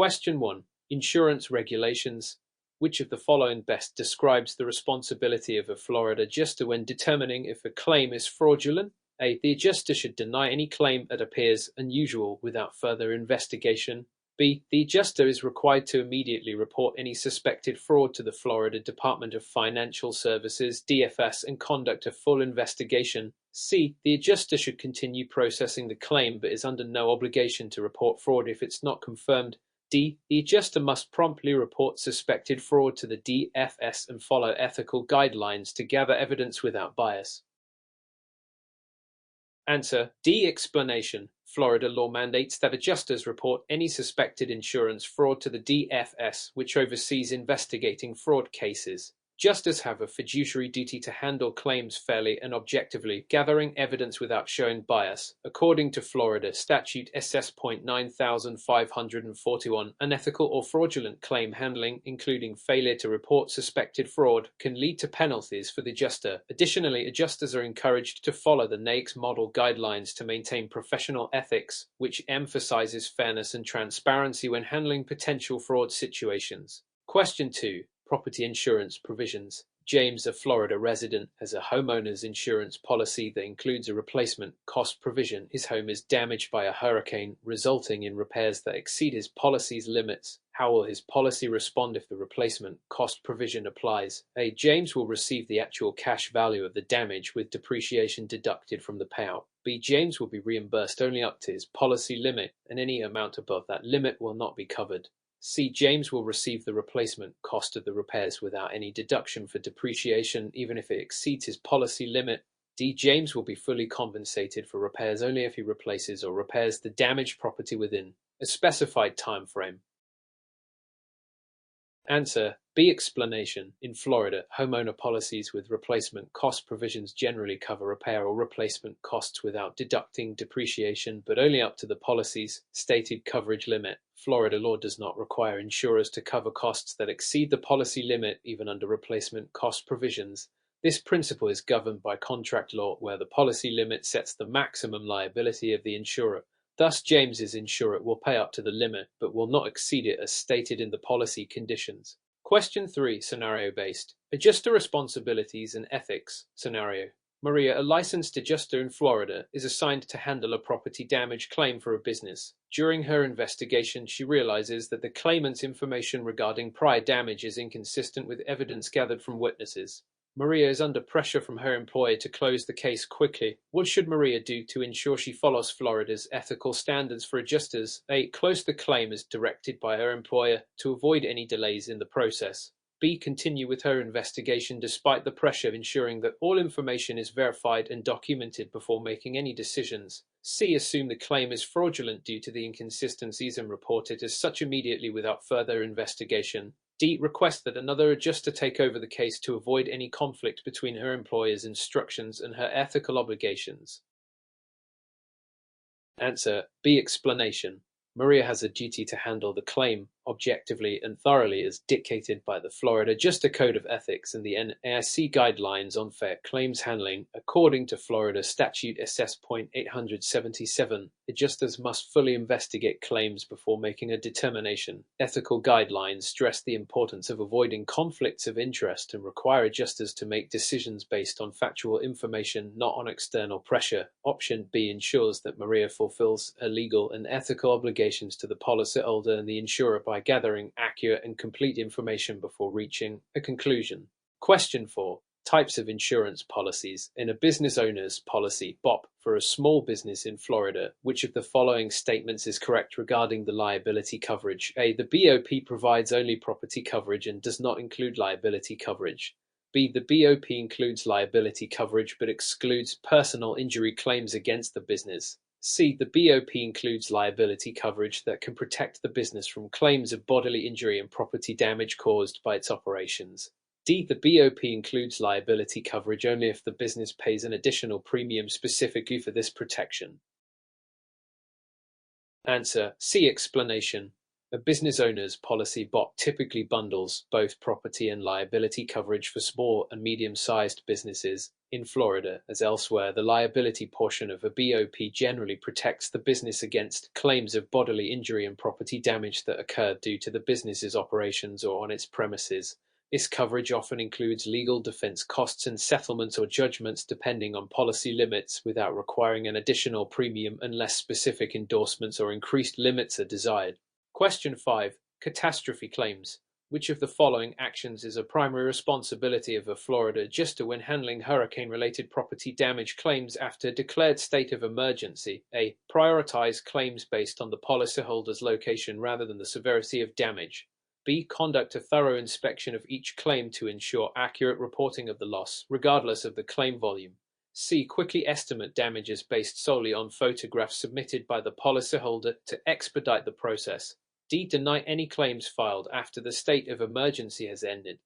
Question 1. Insurance regulations. Which of the following best describes the responsibility of a Florida adjuster when determining if a claim is fraudulent? A. The adjuster should deny any claim that appears unusual without further investigation. B. The adjuster is required to immediately report any suspected fraud to the Florida Department of Financial Services (DFS) and conduct a full investigation. C. The adjuster should continue processing the claim but is under no obligation to report fraud if it's not confirmed. D. The adjuster must promptly report suspected fraud to the DFS and follow ethical guidelines to gather evidence without bias. Answer D. Explanation. Florida law mandates that adjusters report any suspected insurance fraud to the DFS, which oversees investigating fraud cases. Adjusters have a fiduciary duty to handle claims fairly and objectively, gathering evidence without showing bias. According to Florida Statute SS.9541, unethical or fraudulent claim handling, including failure to report suspected fraud, can lead to penalties for the adjuster. Additionally, adjusters are encouraged to follow the NAICS model guidelines to maintain professional ethics, which emphasizes fairness and transparency when handling potential fraud situations. Question 2. Property insurance provisions. James, a Florida resident, has a homeowner's insurance policy that includes a replacement cost provision. His home is damaged by a hurricane, resulting in repairs that exceed his policy's limits. How will his policy respond if the replacement cost provision applies? A. James will receive the actual cash value of the damage with depreciation deducted from the payout. B. James will be reimbursed only up to his policy limit, and any amount above that limit will not be covered. C. James will receive the replacement cost of the repairs without any deduction for depreciation, even if it exceeds his policy limit. D. James will be fully compensated for repairs only if he replaces or repairs the damaged property within a specified time frame. Answer B. Explanation. In Florida, homeowner policies with replacement cost provisions generally cover repair or replacement costs without deducting depreciation, but only up to the policy's stated coverage limit. Florida law does not require insurers to cover costs that exceed the policy limit, even under replacement cost provisions. This principle is governed by contract law, where the policy limit sets the maximum liability of the insurer. Thus, James's insurer will pay up to the limit, but will not exceed it as stated in the policy conditions. Question 3. Scenario-based. Adjuster responsibilities and ethics. Scenario. Maria, a licensed adjuster in Florida, is assigned to handle a property damage claim for a business. During her investigation, she realizes that the claimant's information regarding prior damage is inconsistent with evidence gathered from witnesses. Maria is under pressure from her employer to close the case quickly. What should Maria do to ensure she follows Florida's ethical standards for adjusters? A. Close the claim as directed by her employer to avoid any delays in the process. B. Continue with her investigation despite the pressure, ensuring that all information is verified and documented before making any decisions. C. Assume the claim is fraudulent due to the inconsistencies and report it as such immediately without further investigation. D. Request that another adjuster take over the case to avoid any conflict between her employer's instructions and her ethical obligations. Answer B. Explanation. Maria has a duty to handle the claim objectively and thoroughly as dictated by the Florida Adjuster Code of Ethics and the NAIC Guidelines on Fair Claims Handling. According to Florida Statute SS.877, adjusters must fully investigate claims before making a determination. Ethical guidelines stress the importance of avoiding conflicts of interest and require adjusters to make decisions based on factual information, not on external pressure. Option B ensures that Maria fulfills her legal and ethical obligations to the policyholder and the insurer by gathering accurate and complete information before reaching a conclusion. Question 4. Types of insurance policies. In a business owner's policy (BOP) for a small business in Florida, which of the following statements is correct regarding the liability coverage? A. The BOP provides only property coverage and does not include liability coverage. B. The BOP includes liability coverage but excludes personal injury claims against the business. C. The BOP includes liability coverage that can protect the business from claims of bodily injury and property damage caused by its operations. D. The BOP includes liability coverage only if the business pays an additional premium specifically for this protection. Answer C. Explanation. A business owner's policy (BOP) typically bundles both property and liability coverage for small and medium-sized businesses. In Florida, as elsewhere, the liability portion of a BOP generally protects the business against claims of bodily injury and property damage that occurred due to the business's operations or on its premises. This coverage often includes legal defense costs and settlements or judgments depending on policy limits, without requiring an additional premium unless specific endorsements or increased limits are desired. Question 5. Catastrophe claims. Which of the following actions is a primary responsibility of a Florida adjuster when handling hurricane-related property damage claims after a declared state of emergency? A. Prioritize claims based on the policyholder's location rather than the severity of damage. B. Conduct a thorough inspection of each claim to ensure accurate reporting of the loss, regardless of the claim volume. C. Quickly estimate damages based solely on photographs submitted by the policyholder to expedite the process. D. Deny any claims filed after the state of emergency has ended.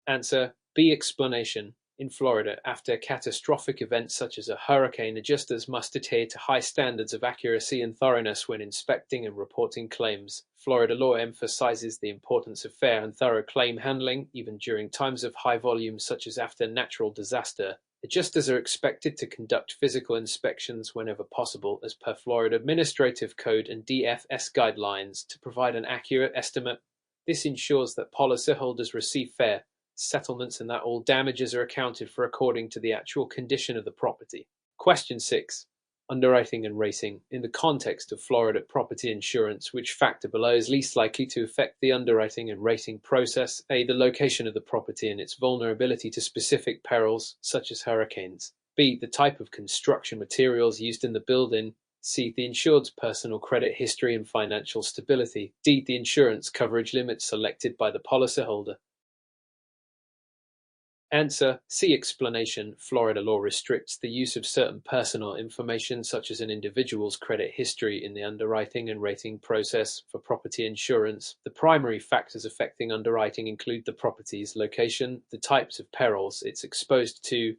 Answer B. Explanation. In Florida, after catastrophic events such as a hurricane, adjusters must adhere to high standards of accuracy and thoroughness when inspecting and reporting claims. Florida law emphasizes the importance of fair and thorough claim handling, even during times of high volume such as after natural disaster. Adjusters are expected to conduct physical inspections whenever possible as per Florida Administrative Code and DFS guidelines to provide an accurate estimate. This ensures that policyholders receive fair settlements and that all damages are accounted for according to the actual condition of the property. Question 6. Underwriting and rating. In the context of Florida property insurance, which factor below is least likely to affect the underwriting and rating process? A. The location of the property and its vulnerability to specific perils, such as hurricanes. B. The type of construction materials used in the building. C. The insured's personal credit history and financial stability. D. The insurance coverage limits selected by the policyholder. Answer C. Explanation. Florida law restricts the use of certain personal information such as an individual's credit history in the underwriting and rating process for property insurance. The primary factors affecting underwriting include the property's location, the types of perils it's exposed to,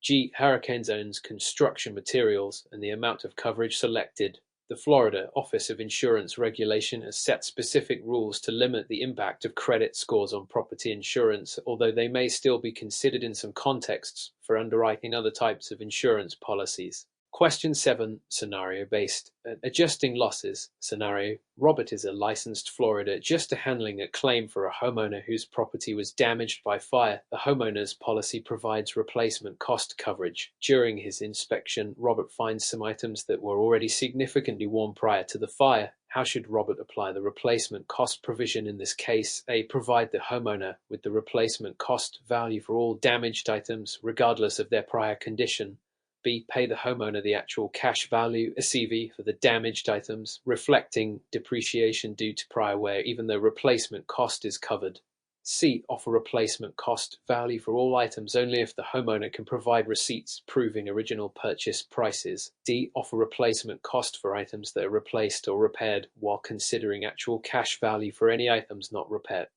G. Hurricane zones, construction materials, and the amount of coverage selected. The Florida Office of Insurance Regulation has set specific rules to limit the impact of credit scores on property insurance, although they may still be considered in some contexts for underwriting other types of insurance policies. Question 7. Scenario-based. Adjusting losses. Scenario. Robert is a licensed Florida adjuster handling a claim for a homeowner whose property was damaged by fire. The homeowner's policy provides replacement cost coverage. During his inspection, Robert finds some items that were already significantly worn prior to the fire. How should Robert apply the replacement cost provision in this case? A. Provide the homeowner with the replacement cost value for all damaged items, regardless of their prior condition. B. Pay the homeowner the actual cash value, a CV, for the damaged items, reflecting depreciation due to prior wear, even though replacement cost is covered. C. Offer replacement cost value for all items only if the homeowner can provide receipts proving original purchase prices. D. Offer replacement cost for items that are replaced or repaired while considering actual cash value for any items not repaired.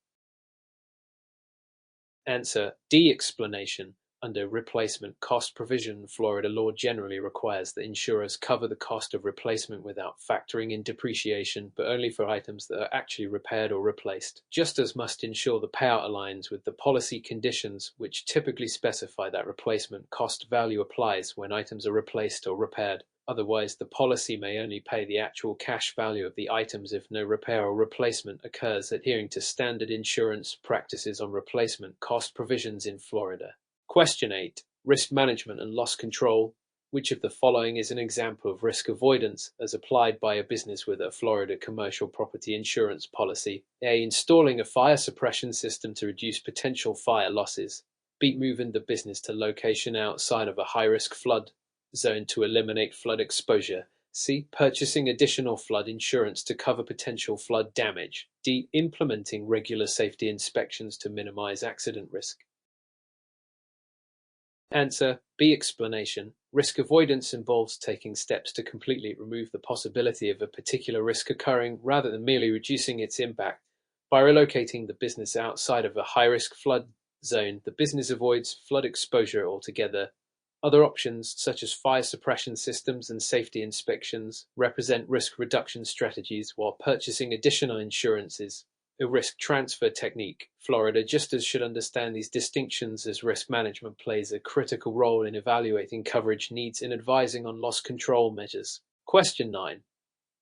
Answer D. Explanation. Under replacement cost provision, Florida law generally requires that insurers cover the cost of replacement without factoring in depreciation, but only for items that are actually repaired or replaced. Adjusters must ensure the payout aligns with the policy conditions, which typically specify that replacement cost value applies when items are replaced or repaired. Otherwise, the policy may only pay the actual cash value of the items if no repair or replacement occurs, adhering to standard insurance practices on replacement cost provisions in Florida. Question 8. Risk management and loss control. Which of the following is an example of risk avoidance as applied by a business with a Florida commercial property insurance policy? A. Installing a fire suppression system to reduce potential fire losses. B. Moving the business to location outside of a high-risk flood zone to eliminate flood exposure. C. Purchasing additional flood insurance to cover potential flood damage. D. Implementing regular safety inspections to minimize accident risk. Answer B. Explanation. Risk avoidance involves taking steps to completely remove the possibility of a particular risk occurring rather than merely reducing its impact. By relocating the business outside of a high-risk flood zone, the business avoids flood exposure altogether. Other options, such as fire suppression systems and safety inspections, represent risk reduction strategies, while purchasing additional insurances a risk transfer technique. Florida just as should understand these distinctions, as risk management plays a critical role in evaluating coverage needs and advising on loss control measures. Question 9.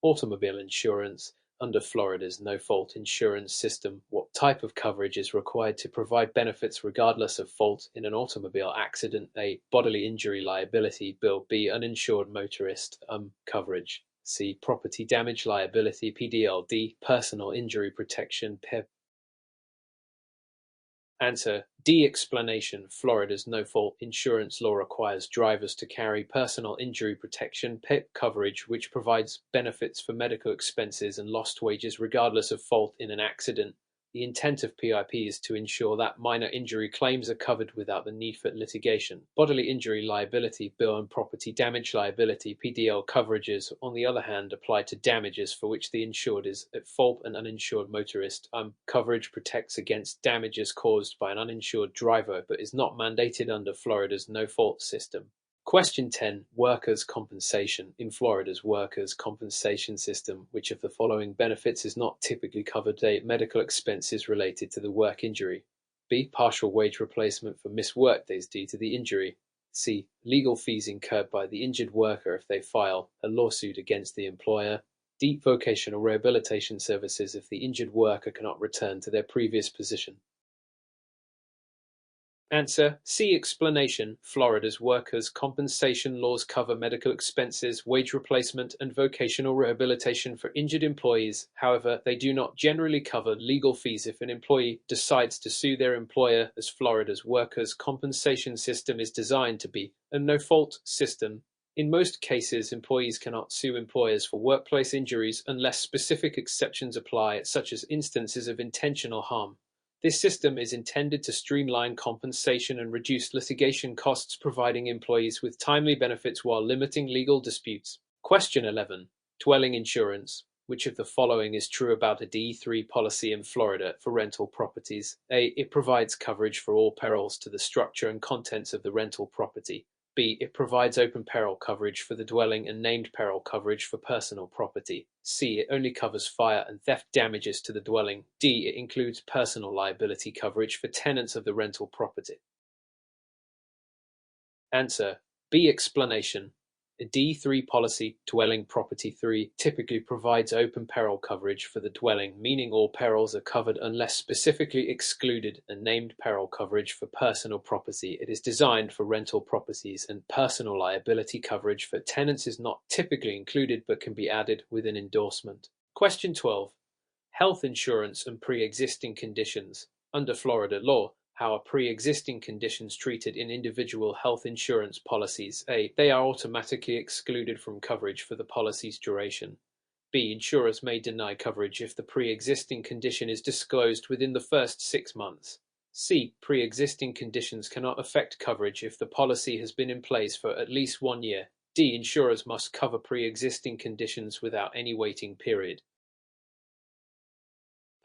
Automobile insurance. Under Florida's no-fault insurance system, what type of coverage is required to provide benefits regardless of fault in an automobile accident? A. Bodily injury liability. Bill. B. Uninsured motorist coverage. C. Property damage liability (PDL). D. Personal injury protection (PIP). Answer: D. Explanation. Florida's no-fault insurance law requires drivers to carry personal injury protection (PIP) coverage, which provides benefits for medical expenses and lost wages regardless of fault in an accident. The intent of PIP is to ensure that minor injury claims are covered without the need for litigation. Bodily injury liability (BIL) and property damage liability (PDL) coverages, on the other hand, apply to damages for which the insured is at fault. An uninsured motorist coverage protects against damages caused by an uninsured driver but is not mandated under Florida's no-fault system. Question 10. Workers' compensation. In Florida's workers' compensation system, which of the following benefits is not typically covered? A. Medical expenses related to the work injury. B. Partial wage replacement for missed work days due to the injury. C. Legal fees incurred by the injured worker if they file a lawsuit against the employer. D. Vocational rehabilitation services if the injured worker cannot return to their previous position. Answer: C. Explanation. Florida's workers' compensation laws cover medical expenses, wage replacement, and vocational rehabilitation for injured employees. However, they do not generally cover legal fees if an employee decides to sue their employer, as Florida's workers' compensation system is designed to be a no-fault system. In most cases, employees cannot sue employers for workplace injuries unless specific exceptions apply, such as instances of intentional harm. This system is intended to streamline compensation and reduce litigation costs, providing employees with timely benefits while limiting legal disputes. Question 11. Dwelling insurance. Which of the following is true about a D3 policy in Florida for rental properties? A. It provides coverage for all perils to the structure and contents of the rental property. B. It provides open peril coverage for the dwelling and named peril coverage for personal property. C. It only covers fire and theft damages to the dwelling. D. It includes personal liability coverage for tenants of the rental property. Answer: B. Explanation. A D3 policy, dwelling property 3, typically provides open peril coverage for the dwelling, meaning all perils are covered unless specifically excluded, and named peril coverage for personal property. It is designed for rental properties, and personal liability coverage for tenants is not typically included but can be added with an endorsement. Question 12. Health insurance and pre-existing conditions. Under Florida law, how are pre-existing conditions treated in individual health insurance policies? A. They are automatically excluded from coverage for the policy's duration. B. Insurers may deny coverage if the pre-existing condition is disclosed within the first 6 months. C. Pre-existing conditions cannot affect coverage if the policy has been in place for at least 1 year. D. Insurers must cover pre-existing conditions without any waiting period.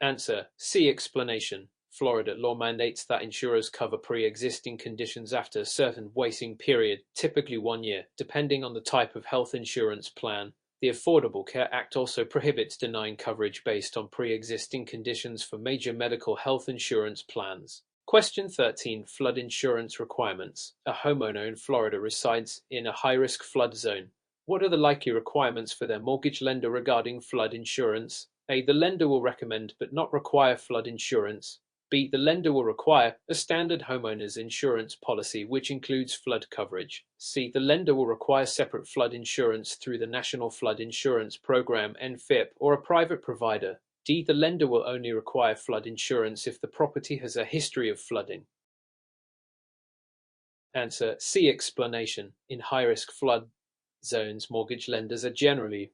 Answer: C. Explanation. Florida law mandates that insurers cover pre-existing conditions after a certain waiting period, typically 1 year, depending on the type of health insurance plan. The Affordable Care Act also prohibits denying coverage based on pre-existing conditions for major medical health insurance plans. Question 13. Flood insurance requirements. A homeowner in Florida resides in a high-risk flood zone. What are the likely requirements for their mortgage lender regarding flood insurance? A. The lender will recommend but not require flood insurance. B. The lender will require a standard homeowner's insurance policy which includes flood coverage. C. The lender will require separate flood insurance through the National Flood Insurance Program (NFIP) or a private provider. D. The lender will only require flood insurance if the property has a history of flooding. Answer: C. Explanation. In high-risk flood zones, mortgage lenders are generally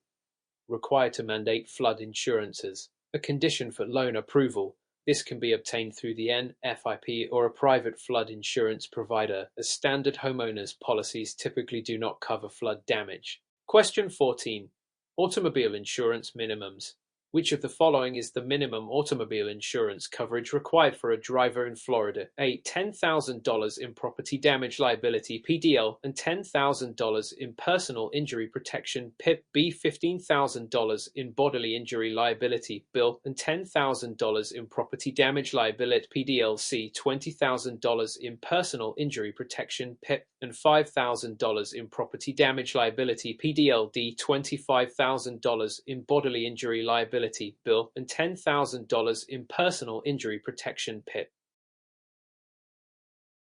required to mandate flood insurance as a condition for loan approval. This can be obtained through the NFIP or a private flood insurance provider, as standard homeowners policies typically do not cover flood damage. Question 14. Automobile insurance minimums. Which of the following is the minimum automobile insurance coverage required for a driver in Florida? A. $10,000 in property damage liability (PDL) and $10,000 in personal injury protection (PIP). B. $15,000 in bodily injury liability (BIL) and $10,000 in property damage liability (PDL). C. $20,000 in personal injury protection (PIP) and $5,000 in property damage liability (PDL). D. $25,000 in bodily injury liability (BIL) and $10,000 in personal injury protection (PIP).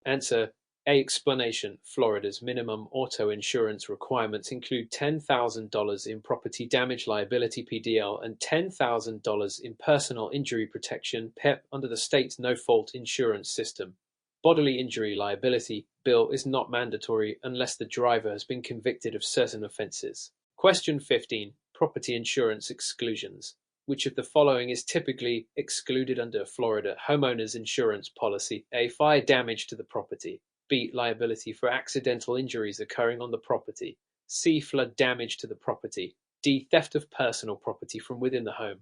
Answer A. Explanation: Florida's minimum auto insurance requirements include $10,000 in property damage liability (PDL) and $10,000 in personal injury protection (PIP) under the state's no-fault insurance system. Bodily injury liability (BIL) is not mandatory unless the driver has been convicted of certain offenses. Question 15. Property insurance exclusions. Which of the following is typically excluded under Florida homeowners insurance policy? A. Fire damage to the property. B. Liability for accidental injuries occurring on the property. C. Flood damage to the property. D. Theft of personal property from within the home.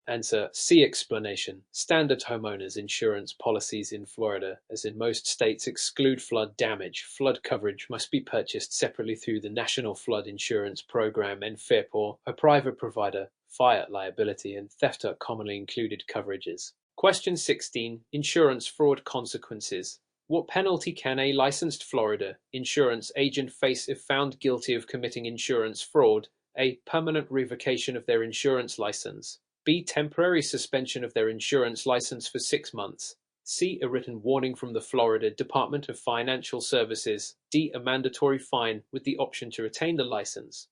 Answer C. Explanation: Standard homeowners insurance policies in Florida, as in most states, exclude flood damage. Flood coverage must be purchased separately through the National Flood Insurance Program and FIP, a private provider. Fire liability and theft are commonly included coverages. Question 16. Insurance fraud consequences. What penalty can a licensed Florida insurance agent face if found guilty of committing insurance fraud? A. Permanent revocation of their insurance license. B. Temporary suspension of their insurance license for 6 months. C. A written warning from the Florida Department of Financial Services. D. A mandatory fine with the option to retain the license.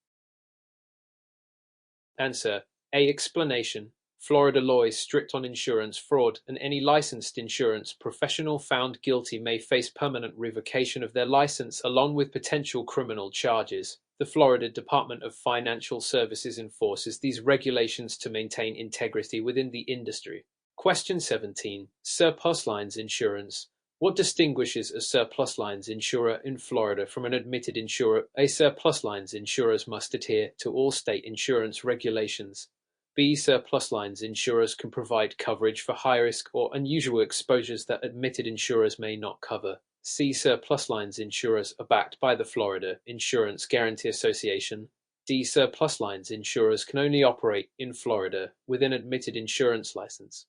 Answer A. Explanation: Florida law is strict on insurance fraud, and any licensed insurance professional found guilty may face permanent revocation of their license along with potential criminal charges. The Florida Department of Financial Services enforces these regulations to maintain integrity within the industry. Question 17. Surplus lines insurance. What distinguishes a surplus lines insurer in Florida from an admitted insurer? A. Surplus lines insurers must adhere to all state insurance regulations. B. Surplus lines insurers can provide coverage for high-risk or unusual exposures that admitted insurers may not cover. C. Surplus lines insurers are backed by the Florida Insurance Guarantee Association. D. Surplus lines insurers can only operate in Florida with an admitted insurance license.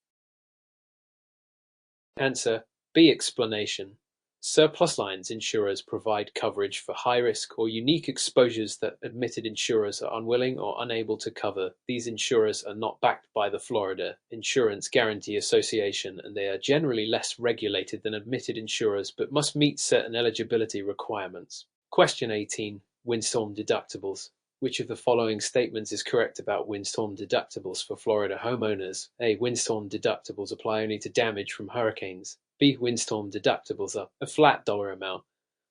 Answer B. Explanation: Surplus lines insurers provide coverage for high-risk or unique exposures that admitted insurers are unwilling or unable to cover. These insurers are not backed by the Florida Insurance Guarantee Association, and they are generally less regulated than admitted insurers but must meet certain eligibility requirements. Question 18. Windstorm deductibles. Which of the following statements is correct about windstorm deductibles for Florida homeowners? A. Windstorm deductibles apply only to damage from hurricanes. B. Windstorm deductibles are a flat dollar amount,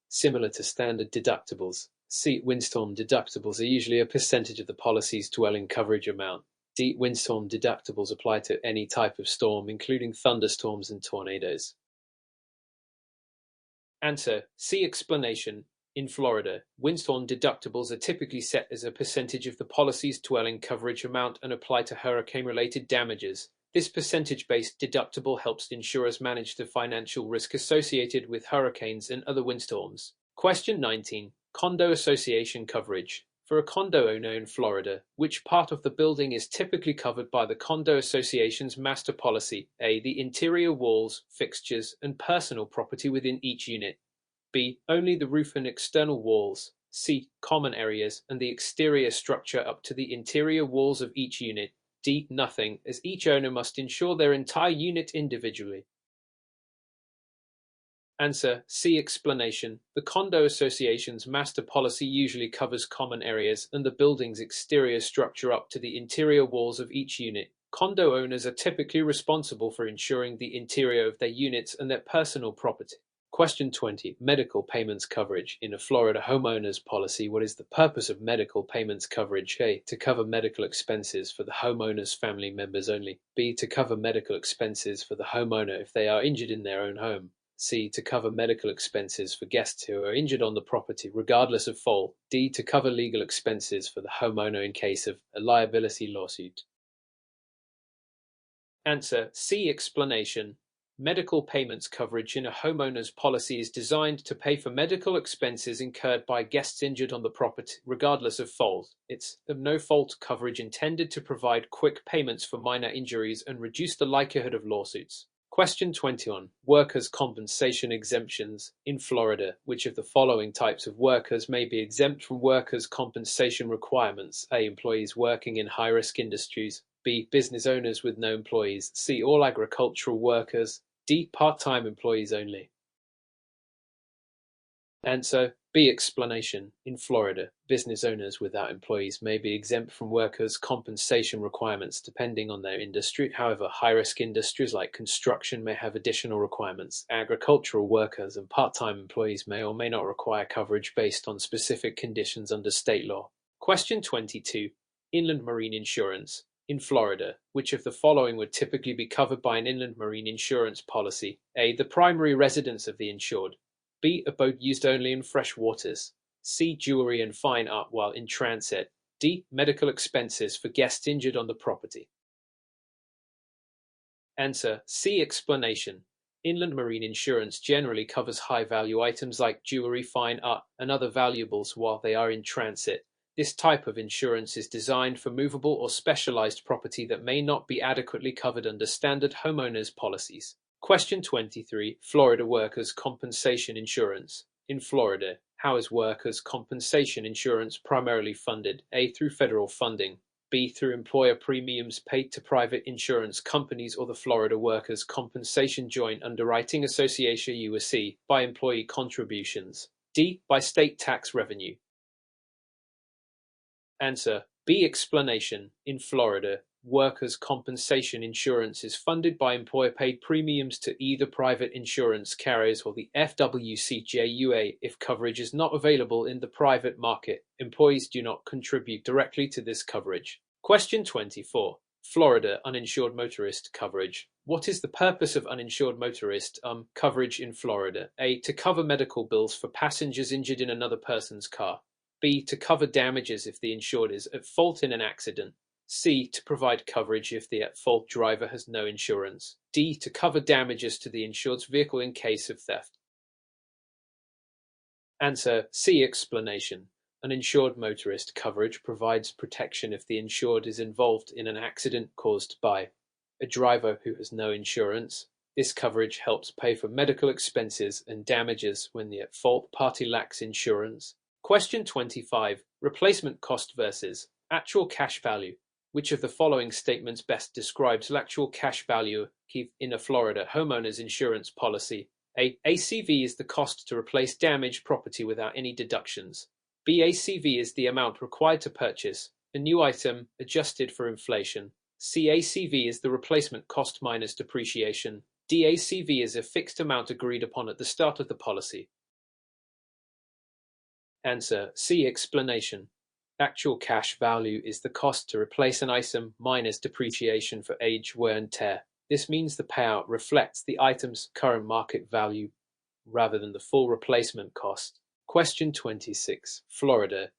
similar to standard deductibles. C. Windstorm deductibles are usually a percentage of the policy's dwelling coverage amount. D. Windstorm deductibles apply to any type of storm, including thunderstorms and tornadoes. Answer C. Explanation: In Florida, windstorm deductibles are typically set as a percentage of the policy's dwelling coverage amount and apply to hurricane-related damages. This percentage-based deductible helps insurers manage the financial risk associated with hurricanes and other windstorms. Question 19. Condo association coverage. For a condo owner in Florida, which part of the building is typically covered by the condo association's master policy? A. The interior walls, fixtures, and personal property within each unit. B. Only the roof and external walls. C. Common areas and the exterior structure up to the interior walls of each unit. D. Nothing, as each owner must insure their entire unit individually. Answer C. Explanation: The condo association's master policy usually covers common areas and the building's exterior structure up to the interior walls of each unit. Condo owners are typically responsible for ensuring the interior of their units and their personal property. Question 20. Medical payments coverage. In a Florida homeowner's policy, what is the purpose of medical payments coverage? A. To cover medical expenses for the homeowner's family members only. B. To cover medical expenses for the homeowner if they are injured in their own home. C. To cover medical expenses for guests who are injured on the property regardless of fault. D. To cover legal expenses for the homeowner in case of a liability lawsuit. Answer C. Explanation. Medical payments coverage in a homeowner's policy is designed to pay for medical expenses incurred by guests injured on the property, regardless of fault. It's a no-fault coverage intended to provide quick payments for minor injuries and reduce the likelihood of lawsuits. Question 21. Workers' compensation exemptions. In Florida, which of the following types of workers may be exempt from workers' compensation requirements? A. Employees working in high-risk industries. B. Business owners with no employees. C. All agricultural workers. D. Part-time employees only. Answer B. Explanation. In Florida, business owners without employees may be exempt from workers' compensation requirements depending on their industry. However, high-risk industries like construction may have additional requirements. Agricultural workers and part-time employees may or may not require coverage based on specific conditions under state law. Question 22. Inland marine insurance. In Florida, which of the following would typically be covered by an inland marine insurance policy? A. The primary residence of the insured. B. A boat used only in fresh waters. C. Jewelry and fine art while in transit. D. Medical expenses for guests injured on the property. Answer C. Explanation. Inland marine insurance generally covers high-value items like jewelry, fine art, and other valuables while they are in transit. This type of insurance is designed for movable or specialized property that may not be adequately covered under standard homeowners policies. Question 23. Florida workers' compensation insurance. In Florida, how is workers' compensation insurance primarily funded? A. Through federal funding. B. Through employer premiums paid to private insurance companies or the Florida Workers' Compensation Joint Underwriting Association USC by employee contributions. D. By state tax revenue. Answer B. Explanation. In Florida, workers' compensation insurance is funded by employer-paid premiums to either private insurance carriers or the FWCJUA. If coverage is not available in the private market, employees do not contribute directly to this coverage. Question 24. Florida uninsured motorist coverage. What is the purpose of uninsured motorist coverage in Florida? A. To cover medical bills for passengers injured in another person's car. B. To cover damages if the insured is at fault in an accident. C. To provide coverage if the at-fault driver has no insurance. D. To cover damages to the insured's vehicle in case of theft. Answer C. Explanation. Uninsured motorist coverage provides protection if the insured is involved in an accident caused by a driver who has no insurance. This coverage helps pay for medical expenses and damages when the at-fault party lacks insurance. Question 25. Replacement cost versus actual cash value. Which of the following statements best describes actual cash value in a Florida homeowner's insurance policy? A. ACV is the cost to replace damaged property without any deductions. B. ACV is the amount required to purchase a new item adjusted for inflation. C. ACV is the replacement cost minus depreciation. D. ACV is a fixed amount agreed upon at the start of the policy. Answer C. Explanation. Actual cash value is the cost to replace an item minus depreciation for age, wear and tear. This means the payout reflects the item's current market value rather than the full replacement cost. Question 26. Florida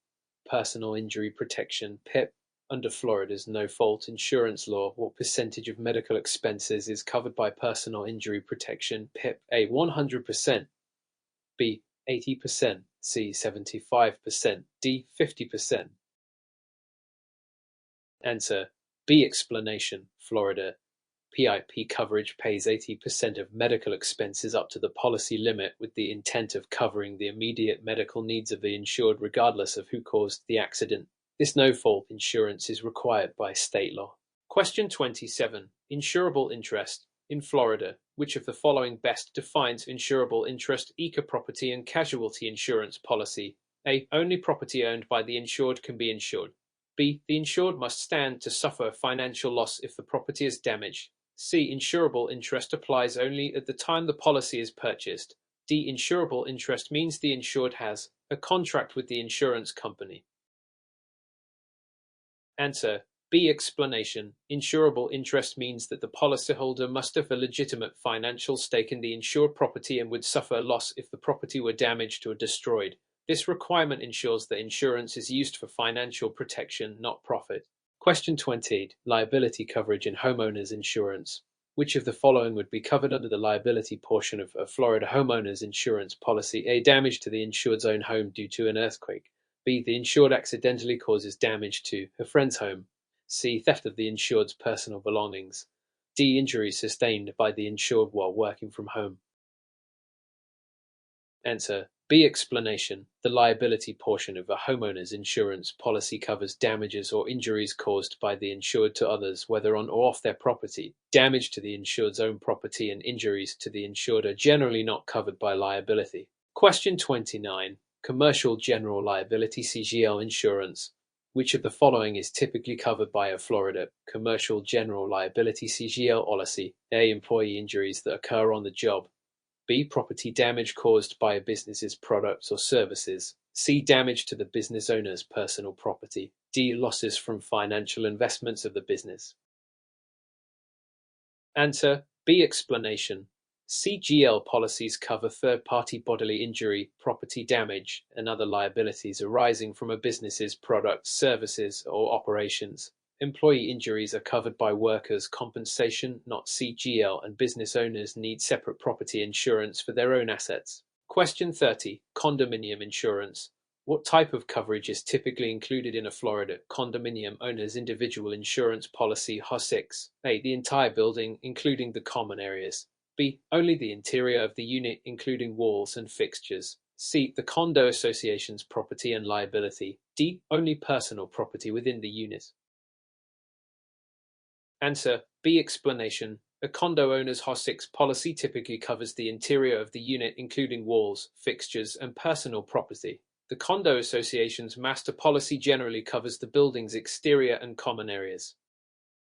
Personal Injury Protection PIP. Under Florida's no-fault insurance law, what percentage of medical expenses is covered by personal injury protection PIP? A. 100%. B. 80%. C. 75%. D. 50%. Answer B. Explanation. Florida PIP coverage pays 80% of medical expenses up to the policy limit with the intent of covering the immediate medical needs of the insured regardless of who caused the accident. This no-fault insurance is required by state law. Question 27. Insurable interest. In Florida, which of the following best defines insurable interest? ECA property and casualty insurance policy. A. Only property owned by the insured can be insured. B. The insured must stand to suffer financial loss if the property is damaged. C. Insurable interest applies only at the time the policy is purchased. D. Insurable interest means the insured has a contract with the insurance company. Answer B. Explanation. Insurable interest means that the policyholder must have a legitimate financial stake in the insured property and would suffer a loss if the property were damaged or destroyed. This requirement ensures that insurance is used for financial protection, not profit. Question 28. Liability coverage in homeowners insurance. Which of the following would be covered under the liability portion of a Florida homeowners insurance policy? A. Damage to the insured's own home due to an earthquake. B. The insured accidentally causes damage to a friend's home. C. Theft of the insured's personal belongings. D. Injuries sustained by the insured while working from home. Answer. B. Explanation. The liability portion of a homeowner's insurance policy covers damages or injuries caused by the insured to others, whether on or off their property. Damage to the insured's own property and injuries to the insured are generally not covered by liability. Question 29. Commercial General Liability (CGL) insurance. Which of the following is typically covered by a Florida Commercial General Liability (CGL) policy? A. Employee injuries that occur on the job. B. Property damage caused by a business's products or services. C. Damage to the business owner's personal property. D. Losses from financial investments of the business. Answer. B. Explanation. CGL policies cover third-party bodily injury, property damage, and other liabilities arising from a business's products, services, or operations. Employee injuries are covered by workers' compensation, not CGL, and business owners need separate property insurance for their own assets. Question 30. Condominium insurance. What type of coverage is typically included in a Florida condominium owner's individual insurance policy HO6? A. The entire building, including the common areas. B. Only the interior of the unit, including walls and fixtures. C. The condo association's property and liability. D. Only personal property within the unit. Answer. B. Explanation. A condo owner's HO6 policy typically covers the interior of the unit, including walls, fixtures, and personal property. The condo association's master policy generally covers the building's exterior and common areas.